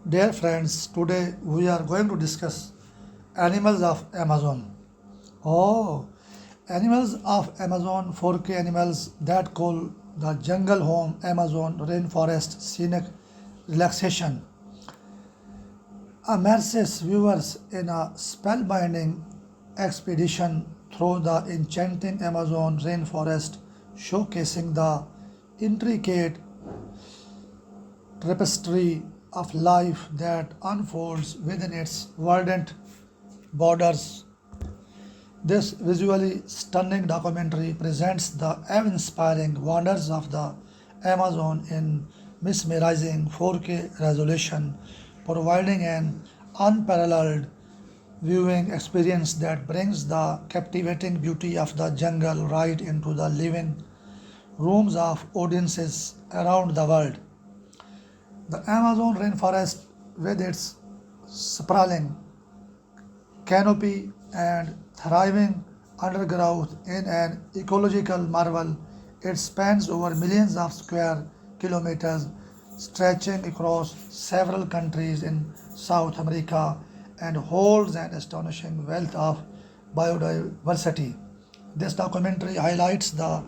Dear friends, today we are going to discuss animals of Amazon. Oh, animals of Amazon, 4K animals that call the jungle home, Amazon Rainforest, Scenic Relaxation. Immerses viewers in a spellbinding expedition through the enchanting Amazon rainforest, showcasing the intricate tapestry of life that unfolds within its verdant borders. This visually stunning documentary presents the awe-inspiring wonders of the Amazon in mesmerizing 4K resolution, providing an unparalleled viewing experience that brings the captivating beauty of the jungle right into the living rooms of audiences around the world. The Amazon rainforest, with its sprawling canopy and thriving undergrowth, in an ecological marvel, it spans over millions of square kilometers, stretching across several countries in South America, and holds an astonishing wealth of biodiversity. This documentary highlights the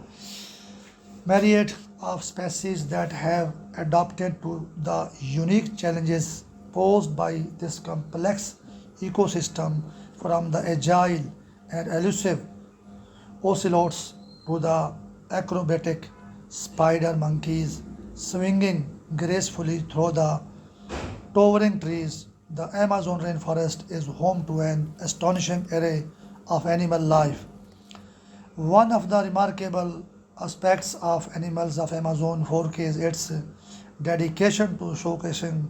myriad of species that have adapted to the unique challenges posed by this complex ecosystem, from the agile and elusive ocelots to the acrobatic spider monkeys swinging gracefully through the towering trees. The Amazon rainforest is home to an astonishing array of animal life. One of the remarkable aspects of Animals of Amazon 4K is its dedication to showcasing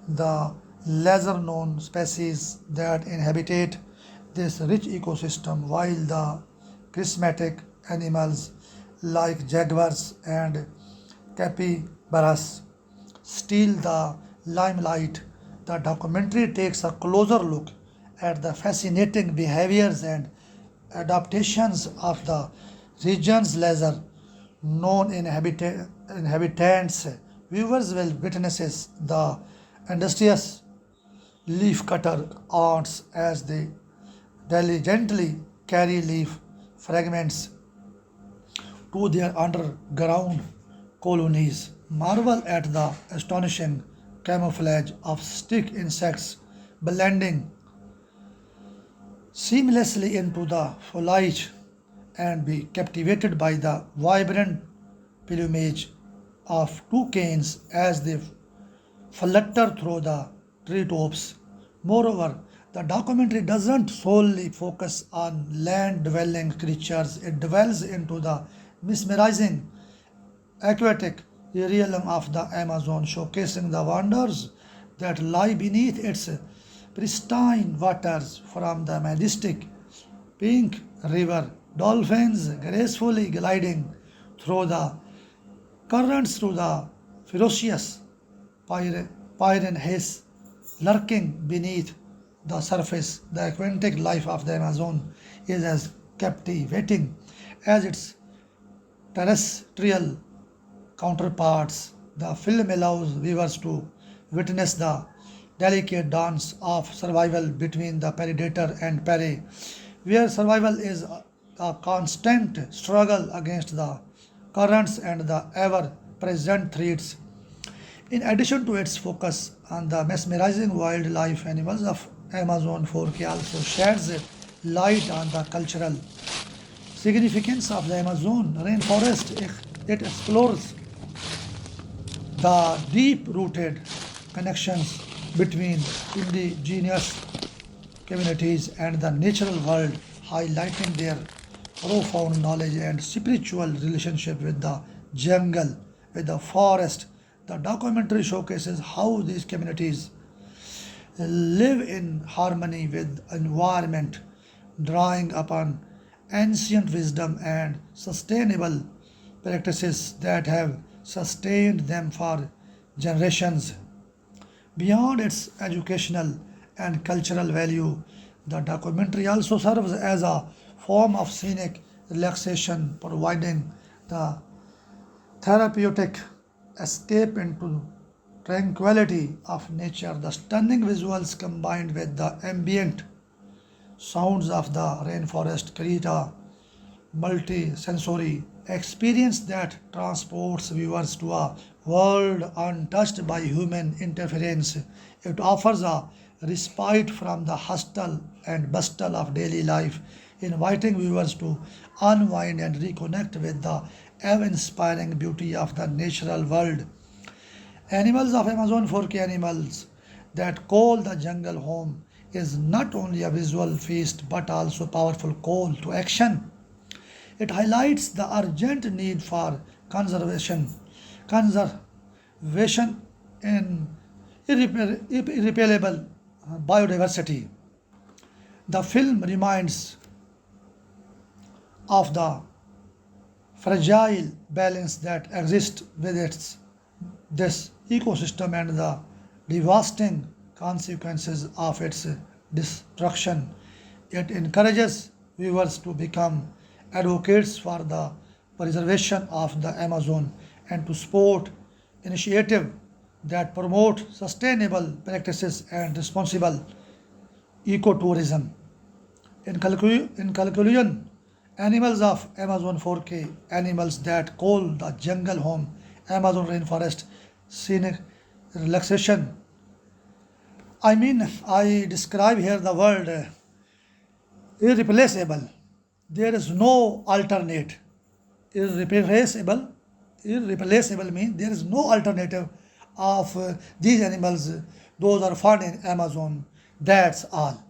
the lesser known species that inhabit this rich ecosystem, while the charismatic animals like jaguars and capybaras steal the limelight. The documentary takes a closer look at the fascinating behaviors and adaptations of the region's lesser known inhabitants. Viewers will witness the industrious leafcutter ants as they diligently carry leaf fragments to their underground colonies. Marvel at the astonishing camouflage of stick insects blending seamlessly into the foliage, and be captivated by the vibrant plumage of toucans as they flutter through the treetops. Moreover, the documentary doesn't solely focus on land dwelling creatures, it delves into the mesmerizing aquatic realm of the Amazon, showcasing the wonders that lie beneath its pristine waters, from the majestic pink river dolphins gracefully gliding through the currents to the ferocious piranhas lurking beneath the surface. The aquatic life of the Amazon is as captivating as its terrestrial counterparts. The film allows viewers to witness the delicate dance of survival between the predator and prey, where survival is a constant struggle against the currents and the ever present threats. In addition to its focus on the mesmerizing wildlife, Animals of Amazon 4K also sheds light on the cultural significance of the Amazon rainforest. It explores the deep-rooted connections between indigenous communities and the natural world, highlighting their profound knowledge and spiritual relationship with the jungle, with the forest. The documentary showcases how these communities live in harmony with environment, drawing upon ancient wisdom and sustainable practices that have sustained them for generations. Beyond its educational and cultural value, the documentary also serves as a form of scenic relaxation, providing the therapeutic escape into tranquility of nature. The stunning visuals combined with the ambient sounds of the rainforest create a multi-sensory experience that transports viewers to a world untouched by human interference. It offers a respite from the hustle and bustle of daily life, inviting viewers to unwind and reconnect with the awe-inspiring beauty of the natural world. Animals of Amazon 4K animals that call the jungle home is not only a visual feast but also a powerful call to action. It highlights the urgent need for conservation in irreparable biodiversity. The film reminds of the fragile balance that exists with this ecosystem and the devastating consequences of its destruction. It encourages viewers to become advocates for the preservation of the Amazon and to support initiatives that promote sustainable practices and responsible ecotourism. In conclusion, animals of Amazon 4K, animals that call the jungle home, Amazon rainforest, scenic relaxation. I describe here the word irreplaceable. There is no alternate. Irreplaceable. Irreplaceable means there is no alternative of these animals. Those are found in Amazon. That's all.